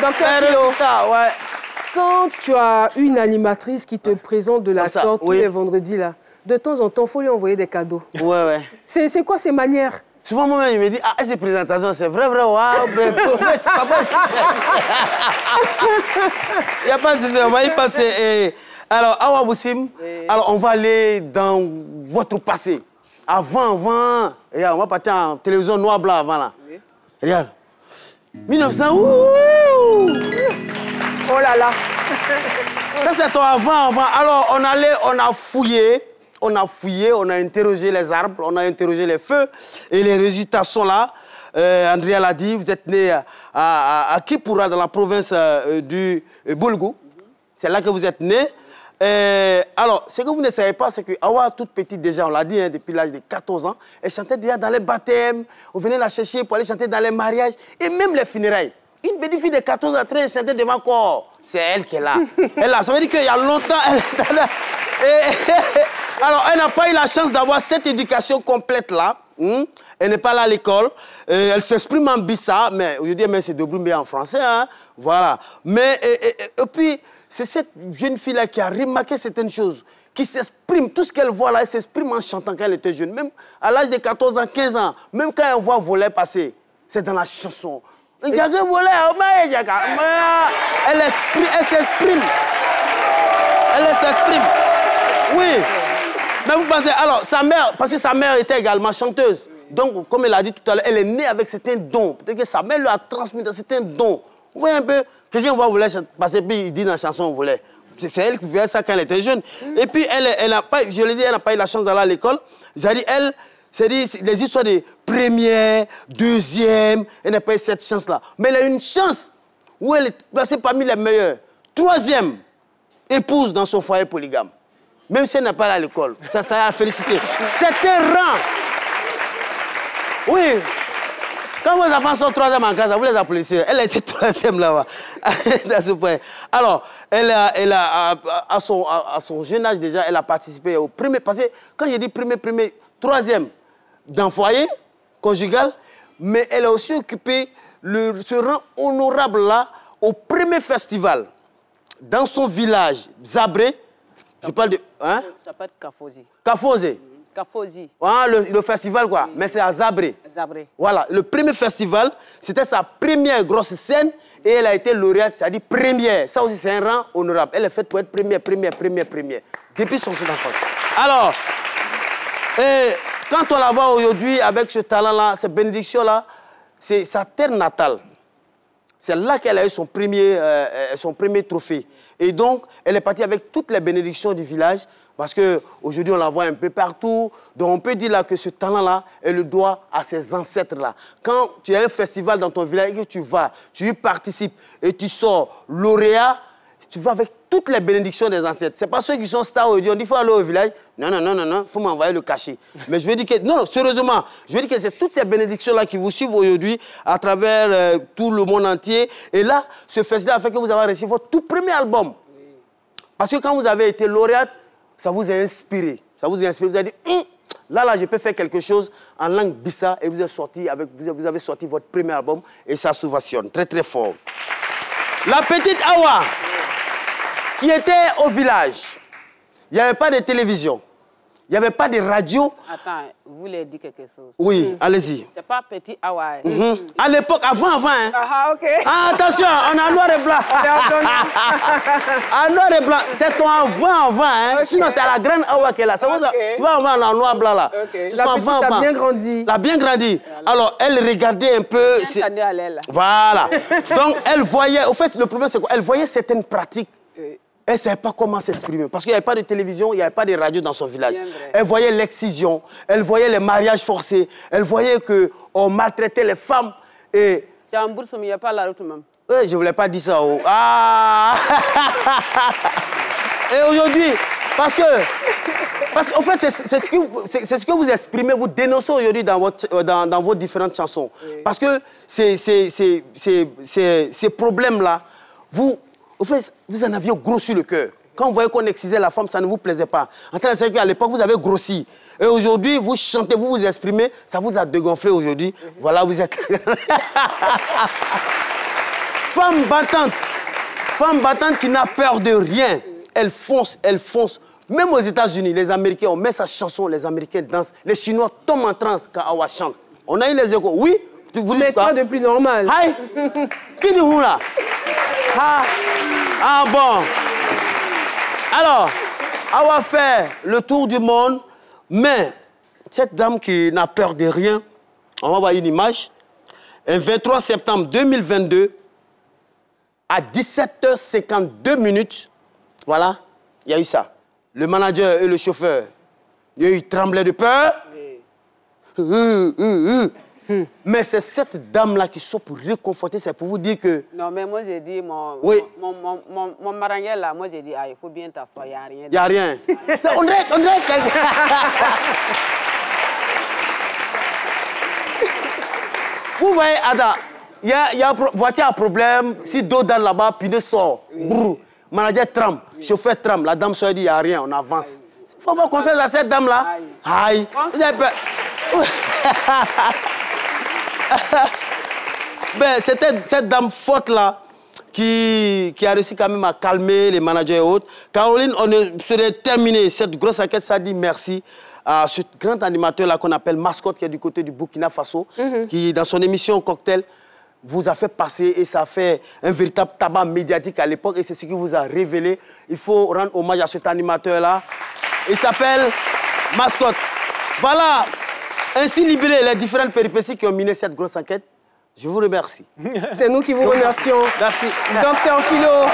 Docteur, ouais. Quand tu as une animatrice qui te présente de la sorte tous les vendredis, là, de temps en temps, il faut lui envoyer des cadeaux. Ouais. C'est quoi ces manières? Souvent, moi-même, je me dis, ah, ces présentations, c'est vrai, waouh, mais c'est pas possible. Il n'y a pas de souci, on va y passer. Alors, Awa Boussim, alors, on va aller dans votre passé. Avant, regarde, on va partir en télévision noir-blanc avant, là. Oui. Regarde. 1900, ouh! Oh là là! Ça, c'est ton avant. Alors, on a fouillé, on a interrogé les arbres, on a interrogé les feux, et les résultats sont là. Andrea l'a dit, vous êtes né à Kipura, dans la province du Boulgou. C'est là que vous êtes né. Alors, ce que vous ne savez pas, c'est que Awa, toute petite déjà, on l'a dit, hein, depuis l'âge de 14 ans, elle chantait déjà dans les baptêmes, on venait la chercher pour aller chanter dans les mariages, et même les funérailles. Une petite fille de 14 à 13, elle chantait devant corps. C'est elle qui est là. Ça veut dire qu'il y a longtemps, elle est là. Alors, elle n'a pas eu la chance d'avoir cette éducation complète-là. Elle n'est pas là à l'école. Elle s'exprime en bissa, mais aujourd'hui, elle se débrouille en français. Hein, voilà. Mais, et puis, c'est cette jeune fille-là qui a remarqué certaines choses, qui s'exprime. Tout ce qu'elle voit là, elle s'exprime en chantant quand elle était jeune. Même à l'âge de 14 ans, 15 ans, même quand elle voit voler passer, c'est dans la chanson. Elle s'exprime. Oui. Mais vous pensez, alors, sa mère, parce que sa mère était également chanteuse. Donc, comme elle a dit tout à l'heure, elle est née avec certains dons. Peut-être que sa mère lui a transmis certains dons. Vous voyez un peu, quelqu'un va vouloir passer, puis il dit dans la chanson, on voulait. C'est elle qui faisait ça quand elle était jeune. Et puis, elle n'a pas, je l'ai dit, elle n'a pas eu la chance d'aller à l'école. C'est-à-dire, c'est-à-dire, les histoires de première, deuxième, elle n'a pas eu cette chance-là. Mais elle a une chance où elle est placée parmi les meilleurs. Troisième, épouse dans son foyer polygame. Même si elle n'a pas allé à l'école. Ça a félicité. C'est un rang. Oui. Quand vos enfants sont troisième en classe, vous les applaudissez. Elle a été troisième là-bas. Dans ce point. Alors, à son jeune âge déjà, elle a participé au premier. Parce que quand je dis premier, troisième, dans le foyer conjugal, mais elle a aussi occupé ce rang honorable-là au premier festival. Dans son village, Zabré, je parle de... Hein? Ça s'appelle Kafosi. Kafosi. Kafosi. Ah, le festival, quoi. Mais c'est à Zabré. Zabré. Voilà. Le premier festival, c'était sa première grosse scène et elle a été lauréate, c'est-à-dire première. Ça aussi, c'est un rang honorable. Elle est faite pour être première. Depuis son jeune enfant. Alors, quand on la voit aujourd'hui avec ce talent-là, cette bénédiction-là, c'est sa terre natale. C'est là qu'elle a eu son premier trophée. Et donc, elle est partie avec toutes les bénédictions du village, parce qu'aujourd'hui, on la voit un peu partout. Donc, on peut dire là que ce talent-là, elle le doit à ses ancêtres-là. Quand tu as un festival dans ton village et que tu vas, tu y participes et tu sors lauréat, tu vas avec toutes les bénédictions des ancêtres. Ce n'est pas ceux qui sont stars aujourd'hui. On dit qu'il faut aller au village. Non, il faut m'envoyer le cachet. Mais je veux dire que, non, sérieusement, je veux dire que c'est toutes ces bénédictions-là qui vous suivent aujourd'hui à travers tout le monde entier. Et là, ce festival a fait que vous avez reçu votre tout premier album. Parce que quand vous avez été lauréate, ça vous a inspiré. Ça vous a inspiré. Vous avez dit, là, je peux faire quelque chose en langue bissa. Et vous avez sorti votre premier album. Et ça s'ovationne très, très fort. La petite Awa, qui était au village, il n'y avait pas de télévision, il n'y avait pas de radio. Attends, vous voulez dire quelque chose? Oui, allez-y. C'est pas petit Awa. À l'époque, avant, hein. Ah, ok. Ah, attention, on a noir et blanc. En noir et blanc, c'est ton avant, hein. Okay. Sinon, c'est la grande Awa qui est là. Tu vois, on va en noir et blanc, là. Okay. La petite a bien grandi. Elle a bien grandi. Alors, elle regardait un peu... Voilà. Donc, elle voyait... Au fait, le problème, c'est quoi? Elle voyait certaines pratiques. Elle ne savait pas comment s'exprimer. Parce qu'il n'y avait pas de télévision, il n'y avait pas de radio dans son village. Elle voyait l'excision, elle voyait les mariages forcés, elle voyait qu'on maltraitait les femmes. Et... C'est en bourse, mais il n'y a pas la route même. Je ne voulais pas dire ça. Ah. Et aujourd'hui, parce qu'en fait, c'est ce que vous exprimez, vous dénoncez aujourd'hui dans vos différentes chansons. Oui. Parce que ces problèmes-là, vous en aviez gros sur le cœur. Quand vous voyez qu'on excisait la femme, ça ne vous plaisait pas. En tant que qu'à l'époque, vous avez grossi. Et aujourd'hui, vous chantez, vous vous exprimez, ça vous a dégonflé aujourd'hui. Voilà, vous êtes... Femme battante qui n'a peur de rien. Elle fonce, elle fonce. Même aux États-Unis, les Américains, on met sa chanson, les Américains dansent, les Chinois tombent en transe quand Awa chante. On a eu les échos. Oui, vous dites quoi? Mais quoi de plus normal? Hi. Qui dit où là? Ah bon. Alors, Awa fait le tour du monde, mais cette dame qui n'a peur de rien, on va voir une image. Un 23 septembre 2022, à 17h52, voilà, il y a eu ça. Le manager et le chauffeur, ils tremblaient de peur. Oui. Mais c'est cette dame-là qui sort pour réconforter, c'est pour vous dire que... Non, mais moi j'ai dit, mon maranguer là, moi j'ai dit, ah, il faut bien t'asseoir, il n'y a rien. Il n'y a rien. On dirait quelqu'un... Vous voyez, Ada, il y a voiture à problème, si dos dans là-bas, pneu sort. Brrr. Manager tremble, chauffeur tremble, la dame sort et dit, il n'y a rien, on avance. Il faut avoir confiance à cette dame-là. Aïe. Vous avez peur. Ben, c'était cette dame forte-là qui a réussi quand même à calmer les managers et autres. Caroline, on serait terminé cette grosse enquête, ça dit merci à ce grand animateur-là qu'on appelle Mascotte, qui est du côté du Burkina Faso, qui, dans son émission Cocktail, vous a fait passer et ça a fait un véritable tabac médiatique à l'époque et c'est ce qui vous a révélé. Il faut rendre hommage à cet animateur-là. Il s'appelle Mascotte. Voilà, ainsi libéré les différentes péripéties qui ont miné cette grosse enquête. Je vous remercie. C'est nous qui vous remercions. Merci. Docteur Philo.